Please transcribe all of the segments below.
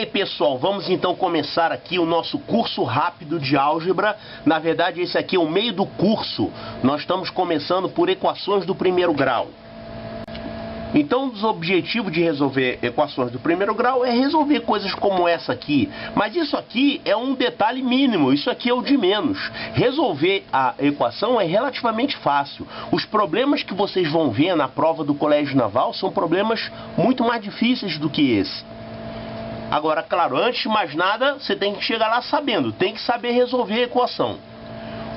Ok, pessoal, vamos então começar aqui o nosso curso rápido de álgebra. Na verdade, esse aqui é o meio do curso. Nós estamos começando por equações do primeiro grau. Então, um dos objetivos de resolver equações do primeiro grau é resolver coisas como essa aqui. Mas isso aqui é um detalhe mínimo, isso aqui é o de menos. Resolver a equação é relativamente fácil. Os problemas que vocês vão ver na prova do Colégio Naval são problemas muito mais difíceis do que esse. Agora, claro, antes de mais nada, você tem que chegar lá sabendo, tem que saber resolver a equação.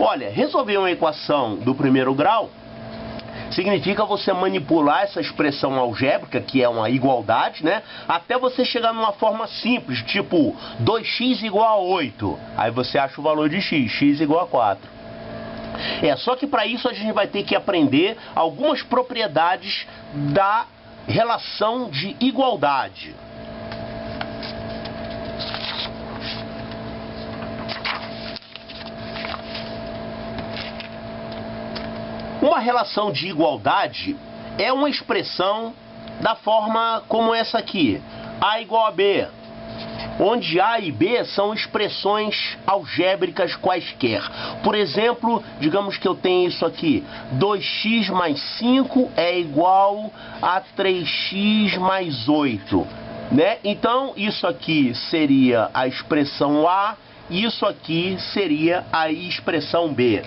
Olha, resolver uma equação do primeiro grau significa você manipular essa expressão algébrica, que é uma igualdade, né? Até você chegar numa forma simples, tipo 2x igual a 8. Aí você acha o valor de x igual a 4. Só que para isso a gente vai ter que aprender algumas propriedades da relação de igualdade. Uma relação de igualdade é uma expressão da forma como essa aqui, A igual a B, onde A e B são expressões algébricas quaisquer. Por exemplo, digamos que eu tenho isso aqui, 2x mais 5 é igual a 3x mais 8, né? Então, isso aqui seria a expressão A, e isso aqui seria a expressão B.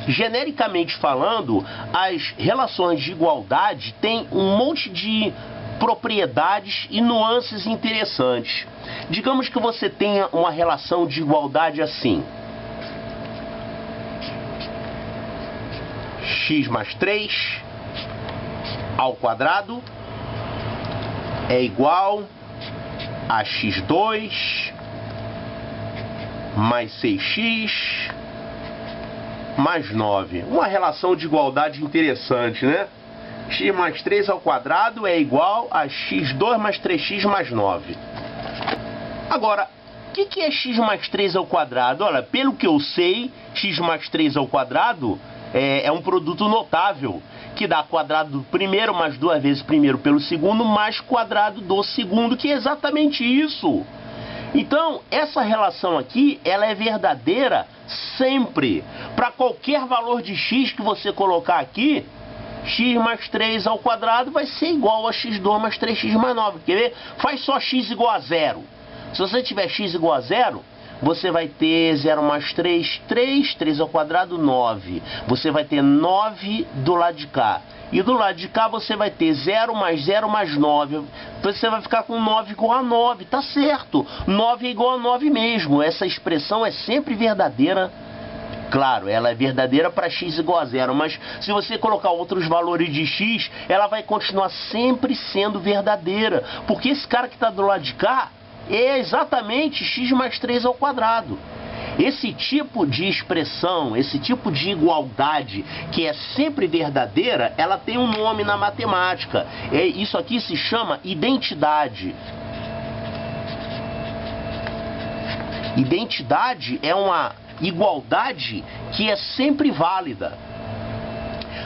Genericamente falando, as relações de igualdade têm um monte de propriedades e nuances interessantes. Digamos que você tenha uma relação de igualdade assim: x mais 3 ao quadrado é igual a x2 mais 6x mais 9. Uma relação de igualdade interessante, né? X mais 3 ao quadrado é igual a x2 mais 3x mais 9. Agora, o que é x mais 3 ao quadrado? Olha, pelo que eu sei, x mais 3 ao quadrado é um produto notável, que dá quadrado do primeiro mais 2 vezes primeiro pelo segundo mais quadrado do segundo, que é exatamente isso. Então, essa relação aqui, ela é verdadeira sempre. Para qualquer valor de x que você colocar aqui, x mais 3 ao quadrado vai ser igual a x2 mais 3x mais 9. Quer ver? Faz só x igual a 0. Se você tiver x igual a 0, você vai ter 0 mais 3, 3 ao quadrado, 9. Você vai ter 9 do lado de cá. E do lado de cá você vai ter 0 mais 9. Então você vai ficar com 9 igual a 9. Tá certo. 9 é igual a 9 mesmo. Essa expressão é sempre verdadeira. Claro, ela é verdadeira para x igual a 0. Mas se você colocar outros valores de x, ela vai continuar sempre sendo verdadeira. Porque esse cara que está do lado de cá é exatamente x mais 3 ao quadrado. Esse tipo de expressão, esse tipo de igualdade que é sempre verdadeira, ela tem um nome na matemática. Isso aqui se chama identidade. Identidade é uma igualdade que é sempre válida.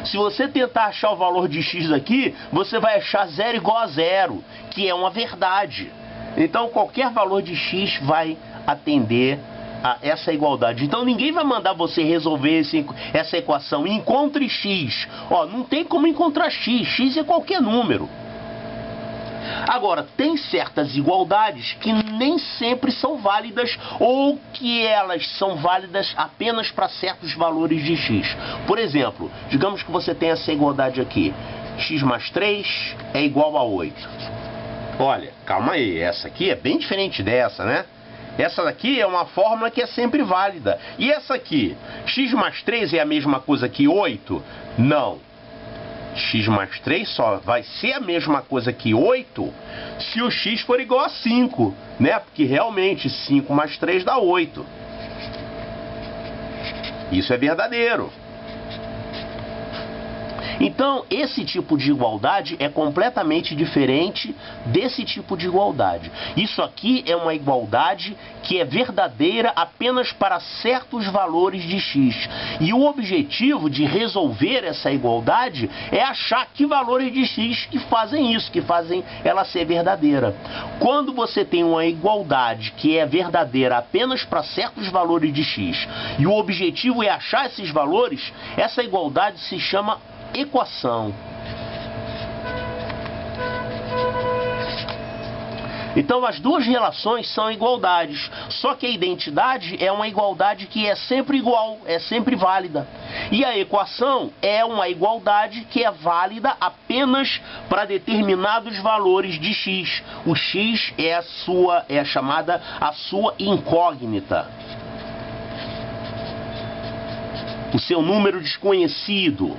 Se você tentar achar o valor de x aqui, você vai achar 0 igual a 0, que é uma verdade. Então, qualquer valor de x vai atender a essa igualdade. Então, ninguém vai mandar você resolver essa equação. Encontre x. Não tem como encontrar x. X é qualquer número. Agora, tem certas igualdades que nem sempre são válidas, ou que elas são válidas apenas para certos valores de x. Por exemplo, digamos que você tem essa igualdade aqui. X mais 3 é igual a 8. Olha, calma aí, essa aqui é bem diferente dessa, né? Essa daqui é uma fórmula que é sempre válida. E essa aqui, x mais 3 é a mesma coisa que 8? Não. X mais 3 só vai ser a mesma coisa que 8 se o x for igual a 5, né? Porque realmente 5 mais 3 dá 8. Isso é verdadeiro. Então, esse tipo de igualdade é completamente diferente desse tipo de igualdade. Isso aqui é uma igualdade que é verdadeira apenas para certos valores de x. E o objetivo de resolver essa igualdade é achar que valores de x que fazem isso, que fazem ela ser verdadeira. Quando você tem uma igualdade que é verdadeira apenas para certos valores de x, e o objetivo é achar esses valores, essa igualdade se chama equação. Então as duas relações são igualdades, só que a identidade é uma igualdade que é sempre igual, é sempre válida. E a equação é uma igualdade que é válida apenas para determinados valores de x. O x é a chamada a sua incógnita. O seu número desconhecido.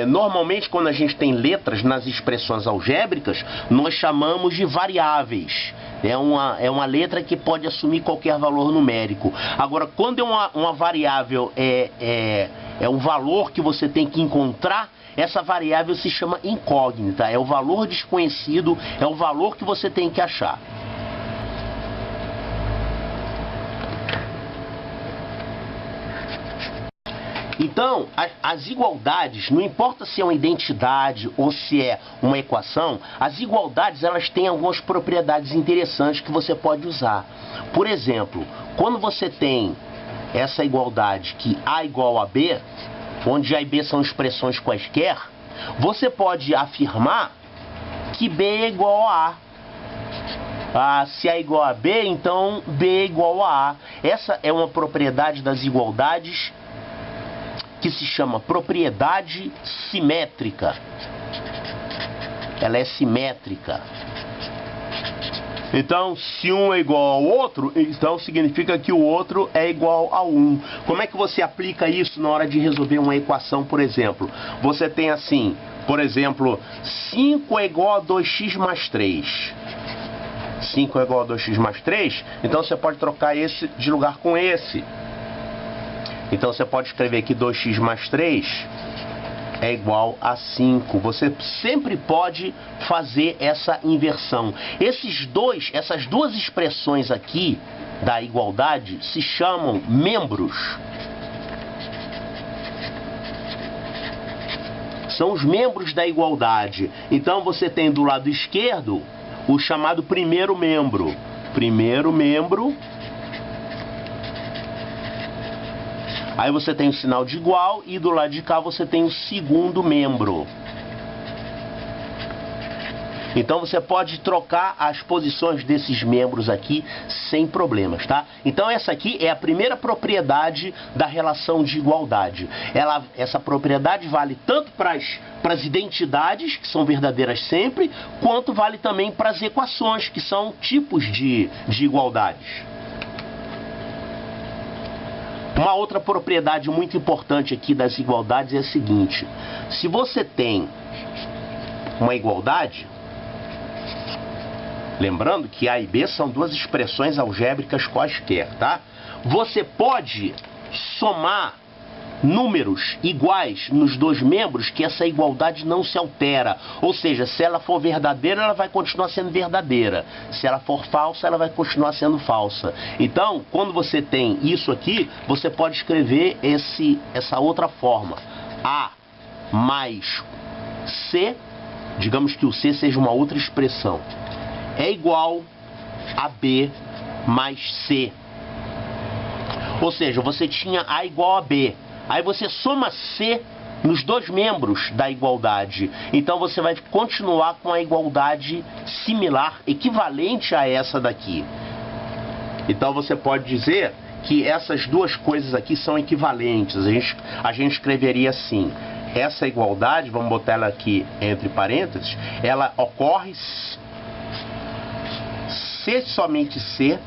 Normalmente quando a gente tem letras nas expressões algébricas, nós chamamos de variáveis. É uma letra que pode assumir qualquer valor numérico. Agora, quando uma variável é um valor que você tem que encontrar, essa variável se chama incógnita. É o valor desconhecido, é o valor que você tem que achar. Então, as igualdades, não importa se é uma identidade ou se é uma equação, as igualdades elas têm algumas propriedades interessantes que você pode usar. Por exemplo, quando você tem essa igualdade que A igual a B, onde A e B são expressões quaisquer, você pode afirmar que B é igual a A. Se A é igual a B, então B é igual a A. Essa é uma propriedade das igualdades que se chama propriedade simétrica. Ela é simétrica. Então, se um é igual ao outro, então significa que o outro é igual a 1. Como é que você aplica isso na hora de resolver uma equação, por exemplo? Você tem assim, por exemplo, 5 é igual a 2x mais 3. 5 é igual a 2x mais 3, então você pode trocar esse de lugar com esse. Então você pode escrever que 2x mais 3 é igual a 5. Você sempre pode fazer essa inversão. Essas duas expressões aqui da igualdade se chamam membros. São os membros da igualdade. Então você tem do lado esquerdo o chamado primeiro membro. Primeiro membro. Aí você tem o sinal de igual e do lado de cá você tem o segundo membro. Então você pode trocar as posições desses membros aqui sem problemas, tá? Então essa aqui é a primeira propriedade da relação de igualdade. Essa propriedade vale tanto para as identidades, que são verdadeiras sempre, quanto vale também para as equações, que são tipos de igualdades. Uma outra propriedade muito importante aqui das igualdades é a seguinte: se você tem uma igualdade, lembrando que A e B são duas expressões algébricas quaisquer, tá? Você pode somar números iguais nos dois membros que essa igualdade não se altera. Ou seja, se ela for verdadeira, ela vai continuar sendo verdadeira. Se ela for falsa, ela vai continuar sendo falsa. Então, quando você tem isso aqui, você pode escrever essa outra forma. A mais C, digamos que o C seja uma outra expressão, é igual a B mais C. Ou seja, você tinha A igual a B. Aí você soma C nos dois membros da igualdade. Então você vai continuar com a igualdade similar, equivalente a essa daqui. Então você pode dizer que essas duas coisas aqui são equivalentes. A gente escreveria assim: essa igualdade, vamos botar ela aqui entre parênteses, ela ocorre se somente C,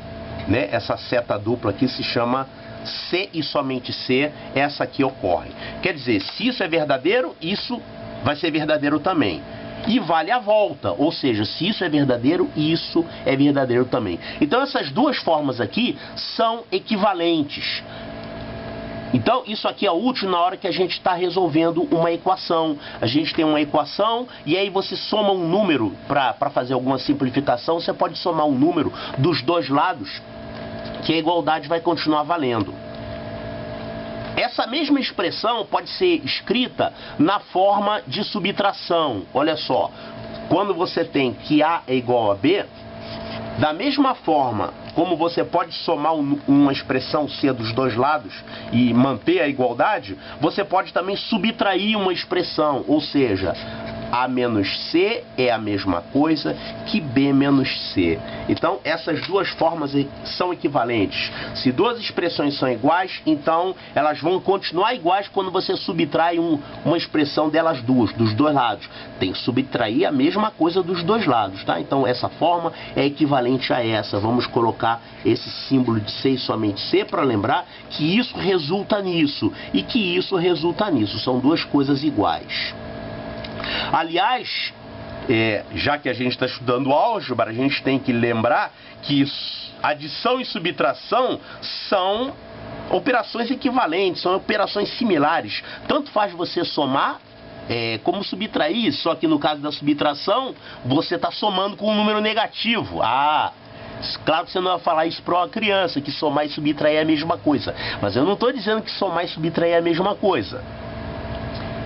né? Essa seta dupla aqui se chama C e somente C, essa aqui ocorre. Quer dizer, se isso é verdadeiro, isso vai ser verdadeiro também. E vale a volta, ou seja, se isso é verdadeiro, isso é verdadeiro também. Então essas duas formas aqui são equivalentes. Então, isso aqui é útil na hora que a gente está resolvendo uma equação. A gente tem uma equação e aí você soma um número para fazer alguma simplificação. Você pode somar um número dos dois lados, que a igualdade vai continuar valendo. Essa mesma expressão pode ser escrita na forma de subtração. Olha só, quando você tem que A é igual a B, da mesma forma como você pode somar uma expressão C dos dois lados e manter a igualdade, você pode também subtrair uma expressão, ou seja, A menos C é a mesma coisa que B menos C. Então, essas duas formas são equivalentes. Se duas expressões são iguais, então elas vão continuar iguais quando você subtrai uma expressão delas duas, dos dois lados. Tem que subtrair a mesma coisa dos dois lados, tá? Então, essa forma é equivalente a essa. Vamos colocar esse símbolo de C e somente C para lembrar que isso resulta nisso e que isso resulta nisso. São duas coisas iguais. Aliás, já que a gente está estudando álgebra, a gente tem que lembrar que adição e subtração são operações equivalentes, são operações similares. Tanto faz você somar como subtrair, só que no caso da subtração, você está somando com um número negativo. Claro que você não vai falar isso para uma criança, que somar e subtrair é a mesma coisa. Mas eu não estou dizendo que somar e subtrair é a mesma coisa.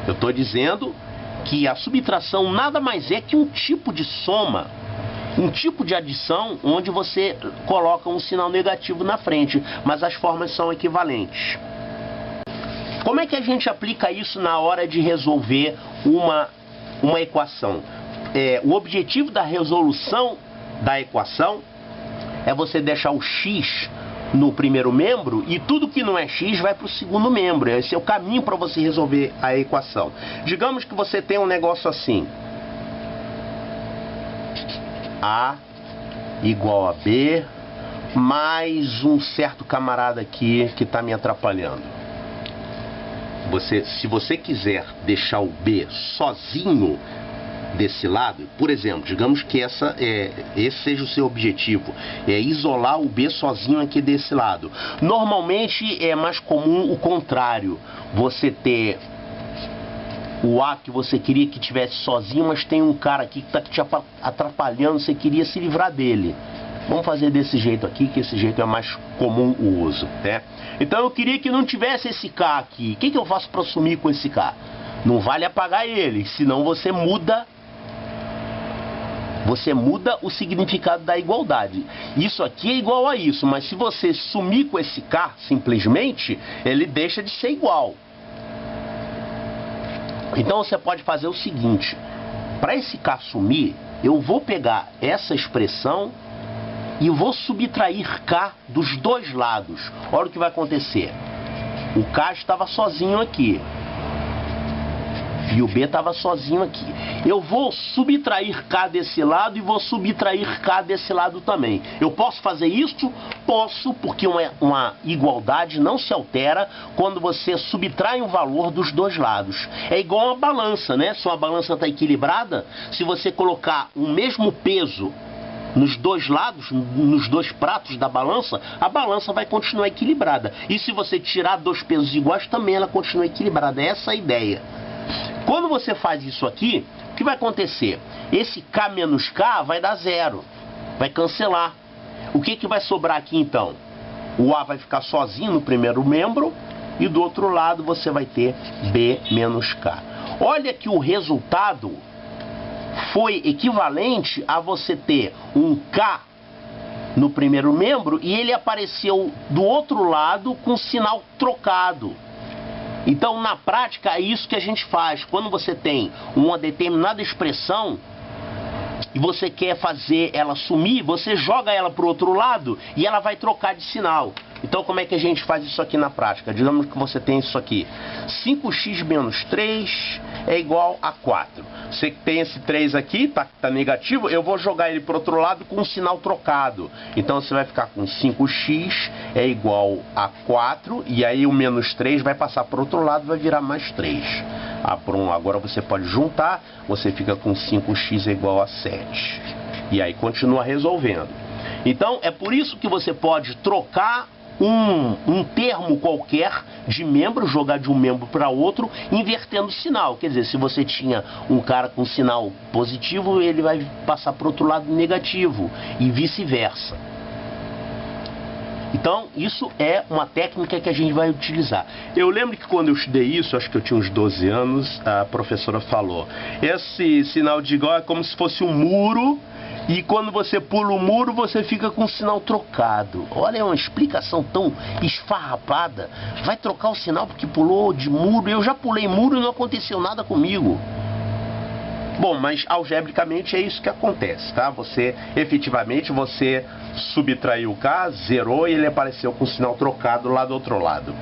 Eu estou dizendo que a subtração nada mais é que um tipo de soma, um tipo de adição onde você coloca um sinal negativo na frente, mas as formas são equivalentes. Como é que a gente aplica isso na hora de resolver uma equação? O objetivo da resolução da equação é você deixar o x no primeiro membro e tudo que não é x vai para o segundo membro. Esse é o caminho para você resolver a equação. Digamos que você tem um negócio assim: A igual a B mais um certo camarada aqui que está me atrapalhando. Se você quiser deixar o B sozinho desse lado, por exemplo, digamos que esse seja o seu objetivo, é isolar o B sozinho aqui desse lado. Normalmente é mais comum o contrário, você ter o A que você queria que tivesse sozinho, mas tem um cara aqui que está te atrapalhando, você queria se livrar dele. Vamos fazer desse jeito aqui, que esse jeito é mais comum o uso, né? Então eu queria que não tivesse esse K aqui. O que eu faço para sumir com esse K? Não vale apagar ele, senão você muda o significado da igualdade. Isso aqui é igual a isso, mas se você sumir com esse K, simplesmente, ele deixa de ser igual. Então você pode fazer o seguinte: para esse K sumir, eu vou pegar essa expressão e vou subtrair K dos dois lados. Olha o que vai acontecer. O K estava sozinho aqui e o B estava sozinho aqui. Eu vou subtrair K desse lado e vou subtrair K desse lado também. Eu posso fazer isso? Posso, porque uma igualdade não se altera quando você subtrai um valor dos dois lados. É igual uma balança, né? Se uma balança está equilibrada, se você colocar o mesmo peso nos dois lados, nos dois pratos da balança, a balança vai continuar equilibrada. E se você tirar dois pesos iguais, também ela continua equilibrada. Essa é a ideia. Quando você faz isso aqui, o que vai acontecer? Esse K menos K vai dar zero, vai cancelar. O que vai sobrar aqui então? O A vai ficar sozinho no primeiro membro e do outro lado você vai ter B menos K. Olha que o resultado foi equivalente a você ter um K no primeiro membro e ele apareceu do outro lado com sinal trocado. Então, na prática, é isso que a gente faz. Quando você tem uma determinada expressão e você quer fazer ela sumir, você joga ela para o outro lado e ela vai trocar de sinal. Então, como é que a gente faz isso aqui na prática? Digamos que você tem isso aqui. 5x menos 3 é igual a 4. Você tem esse 3 aqui, tá negativo, eu vou jogar ele para o outro lado com um sinal trocado. Então, você vai ficar com 5x é igual a 4, e aí o menos 3 vai passar para o outro lado e vai virar mais 3. Agora você pode juntar, você fica com 5x é igual a 7. E aí continua resolvendo. Então, é por isso que você pode trocar um termo qualquer de membro, jogar de um membro para outro, invertendo o sinal. Quer dizer, se você tinha um cara com sinal positivo, ele vai passar para o outro lado negativo e vice-versa. Então, isso é uma técnica que a gente vai utilizar. Eu lembro que quando eu estudei isso, acho que eu tinha uns 12 anos, a professora falou: esse sinal de igual é como se fosse um muro, e quando você pula o muro, você fica com o sinal trocado. Olha, é uma explicação tão esfarrapada. Vai trocar o sinal porque pulou de muro. Eu já pulei muro e não aconteceu nada comigo. Bom, mas algebricamente é isso que acontece, tá? Efetivamente, você subtraiu o K, zerou e ele apareceu com o sinal trocado lá do outro lado.